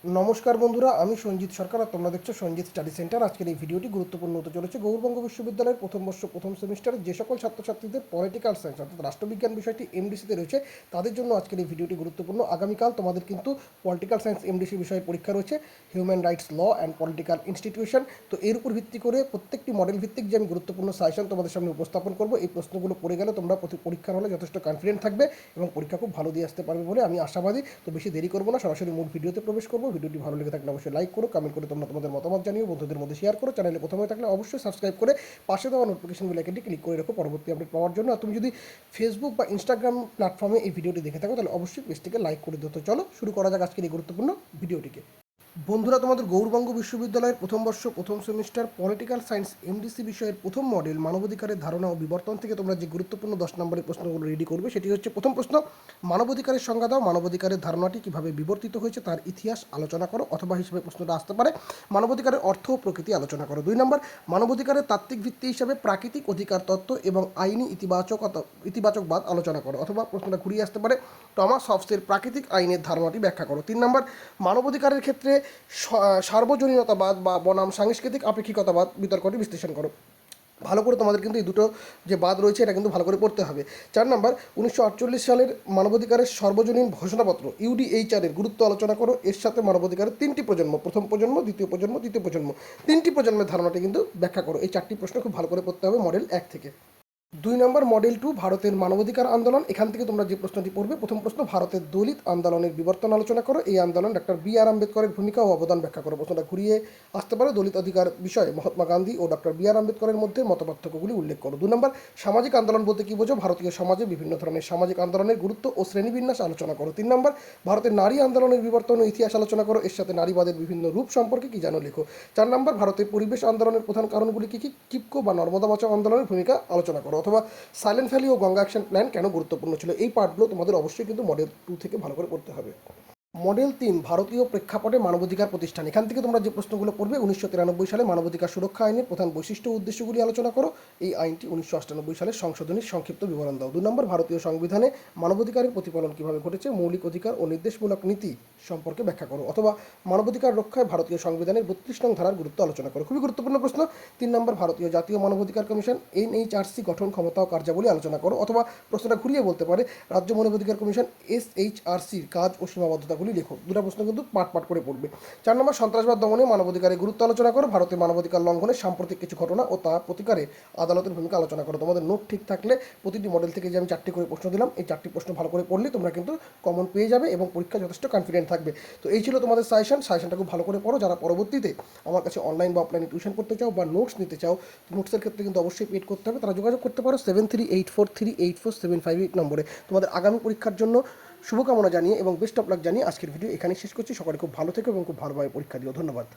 নমস্কার বন্ধুরা, আমি সঞ্জিত সরকার আর তোমরা দেখছো সঞ্জিত স্টাডি সেন্টার। আজকের এই ভিডিওটি গুরুত্বপূর্ণ হতে চলেছে। গৌড়বঙ্গ বিশ্ববিদ্যালয়ের প্রথম বর্ষ প্রথম সেমিস্টারে যে সকল ছাত্রছাত্রীদের পলিটিক্যাল সায়েন্স অর্থাৎ রাষ্ট্রবিজ্ঞান বিষয়টি এমডিসিতে রয়েছে তাদের জন্য আজকের এই ভিডিওটি গুরুত্বপূর্ণ। আগামীকাল তোমাদের কিন্তু পলিটিক্যাল সায়েন্স এমডিসি বিষয়ে পরীক্ষা রয়েছে, human rights law and political institution. তো এর উপর ভিত্তি করে প্রত্যেকটি মডেল ভিত্তিক যে আমি গুরুত্বপূর্ণ সাজেশন তোমাদের সামনে উপস্থাপন করবো, এই প্রশ্নগুলো পড়ে গেলে তোমরা পরীক্ষার হলে যথেষ্ট কনফিডেন্ট থাকবে এবং পরীক্ষা খুব ভালো দিয়ে আসতে পারবে বলে আমি আশাবাদী। তো বেশি দেরি করবো না, সরাসরি মূল ভিডিওতে প্রবেশ করবো। ভিডিওটি ভালো লেগে থাকলে অবশ্যই লাইক করো, কমেন্ট করে তোমরা তোমাদের মতামত জানিও, বন্ধুদের মধ্যে শেয়ার করো। চ্যানেলে প্রথমে থাকলে অবশ্যই সাবস্ক্রাইব করে পাশে দেওয়া নোটিফিকেশন বেল আইকনটি ক্লিক করে রাখো পরবর্তী আপডেট পাওয়ার জন্য। আর তুমি যদি ফেসবুক বা ইনস্টাগ্রাম প্ল্যাটফর্মে এই ভিডিওটি দেখে থাকো তাহলে অবশ্যই পেজটিকে লাইক করে দিতে। চলো শুরু করা যাক আজকের এই গুরুত্বপূর্ণ ভিডিওটিকে। বন্ধুরা, তোমাদের গৌড়বঙ্গ বিশ্ববিদ্যালয়ের প্রথম বর্ষ প্রথম সেমিস্টার পলিটিক্যাল সায়েন্স এমডিসি বিষয়ের প্রথম মডেল মানবাধিকারের ধারণা ও বিবর্তন থেকে তোমরা যে গুরুত্বপূর্ণ 10 নম্বরের প্রশ্নগুলো রেডি করবে সেটি হচ্ছে প্রথম প্রশ্ন, মানবাধিকারের সংজ্ঞা দাও। মানবাধিকারের ধারণাটি কীভাবে বিবর্তিত হয়েছে তার ইতিহাস আলোচনা করো, অথবা হিসেবে প্রশ্নটা আসতে পারে মানবাধিকারের অর্থ ও প্রকৃতি আলোচনা করো। 2 নম্বর, মানবাধিকারের তাত্ত্বিক ভিত্তি হিসাবে প্রাকৃতিক অধিকার তত্ত্ব এবং আইনি ইতিবাচকবাদ আলোচনা করো, অথবা প্রশ্নটা ঘুরিয়ে আসতে পারে টমাস হবসের প্রাকৃতিক আইনের ধারণাটি ব্যাখ্যা করো। 3 নম্বর, মানবাধিকারের ক্ষেত্রে সার্বজনীনতাবাদ বা বনাম সাংস্কৃতিক আপেক্ষিকতাবাদ বিতর্কটি বিশ্লেষণ করো। ভালো করে তোমাদের কিন্তু এই দুটো যে বাদ রয়েছে এটা কিন্তু ভালো করে পড়তে হবে। 4 নম্বর, 1948 সালের মানবাধিকারের সর্বজনীন ঘোষণাপত্র ইউডিএইচআর এর গুরুত্ব আলোচনা করো। এর সাথে মানবাধিকারের 3টি প্রজন্ম, প্রথম প্রজন্ম, দ্বিতীয় প্রজন্ম, তৃতীয় প্রজন্ম, 3টি প্রজন্মের ধারণাটি কিন্তু ব্যাখ্যা করো। এই 4টি প্রশ্ন খুব ভালো করে পড়তে হবে মডেল 1 থেকে। 2 নম্বর, মডেল 2 ভারতের মানবাধিকার আন্দোলন। এখান থেকে তোমরা যে প্রশ্নটি পড়বে, প্রথম প্রশ্ন, ভারতের দলিত আন্দোলনের বিবর্তন আলোচনা করো। এই আন্দোলন ডক্টর বি.আর. আম্বেদকরের ভূমিকা ও অবদান ব্যাখ্যা করো। প্রশ্নটা ঘুরিয়ে আসতে পারে দলিত অধিকার বিষয়ে মহাত্মা গান্ধী ও ডক্টর বি.আর. আম্বেদকরের মধ্যে মতপার্থক্যগুলি উল্লেখ করো। 2 নম্বর, সামাজিক আন্দোলন বলতে কী বোঝো? ভারতীয় সমাজে বিভিন্ন ধরনের সামাজিক আন্দোলনের গুরুত্ব ও শ্রেণীবিন্যাস আলোচনা করো। 3 নম্বর, ভারতের নারী আন্দোলনের বিবর্তন ও ইতিহাস আলোচনা করো। এর সাথে নারীবাদের বিভিন্ন রূপ সম্পর্কে কী জানো লেখো। 4 নম্বর, ভারতের পরিবেশ আন্দোলনের প্রধান কারণগুলি কী কী? কিপকো বা নর্মদা বাঁচাও আন্দোলনের ভূমিকা আলোচনা করো, অথবা সাইলেন্ট ভ্যালি ও গঙ্গা অ্যাকশন প্ল্যান কেন গুরুত্বপূর্ণ ছিল। এই পার্টগুলো তোমাদের অবশ্যই কিন্তু মডেল 2 থেকে ভালো করে পড়তে হবে। মডেল 3 ভারতীয় প্রেক্ষাপটে মানবাধিকার প্রতিষ্ঠান। এখান থেকে তোমরা যে প্রশ্নগুলো পড়বে, 1993 সালে মানবাধিকার সুরক্ষা আইনের প্রধান বৈশিষ্ট্য ও উদ্দেশ্যগুলি আলোচনা করো। এই আইনটি 1998 সালের সংশোধনীর সংক্ষিপ্ত বিবরণ দাও। 2 নম্বর, ভারতীয় সংবিধানে মানবাধিকারের প্রতিপালন কীভাবে ঘটেছে, মৌলিক অধিকার ও নির্দেশমূলক নীতি সম্পর্কে ব্যাখ্যা করো, অথবা মানবাধিকার রক্ষায় ভারতীয় সংবিধানের 32 নং ধারার গুরুত্ব আলোচনা করো। খুবই গুরুত্বপূর্ণ প্রশ্ন। 3 নম্বর, ভারতীয় জাতীয় মানবাধিকার কমিশন এনএইচআরসি গঠন ক্ষমতা ও কার্যাবলী আলোচনা করো, অথবা প্রশ্নটা ঘুরিয়ে বলতে পারে রাজ্য মানবাধিকার কমিশন এসএইচআরসির কাজ ও সীমাবদ্ধতাগুলি লেখো। দুটো প্রশ্ন কিন্তু পাট করে পড়বে। 4 নম্বর, সন্ত্রাসবাদ দমনে মানবাধিকারের গুরুত্ব আলোচনা করো। ভারতের মানবাধিকার লঙ্ঘনের সাম্প্রতিক কিছু ঘটনা ও তার প্রতিকারে আদালতের ভূমিকা আলোচনা করো। তোমাদের নোট ঠিক থাকলে প্রতিটি মডেল থেকে যে আমি 4টি করে প্রশ্ন দিলাম, এই 4টি প্রশ্ন ভালো করে পড়লে তোমরা কিন্তু কমন পেয়ে যাবে এবং পরীক্ষা যথেষ্ট কনফিডেন্ট থাকবে। তো এই ছিল তোমাদের সাজেশনটা খুব ভালো করে পড়ো। যারা পরবর্তীতে আমার কাছে অনলাইন বা অফলাইনে টিউশন করতে চাও বা নোটস নিতে চাও, নোটসের ক্ষেত্রে কিন্তু অবশ্যই পেড করতে হবে। তারা যোগাযোগ করতে পারো 7384384758 নম্বরে। তোমাদের আগামী পরীক্ষার জন্য শুভকামনা জানিয়ে এবং বেস্ট অফ লাক জানিয়ে আজকের ভিডিও এখানেই শেষ করছি। সকলে খুব ভালো থেকো এবং খুব ভালোভাবে পরীক্ষা দিও। ধন্যবাদ।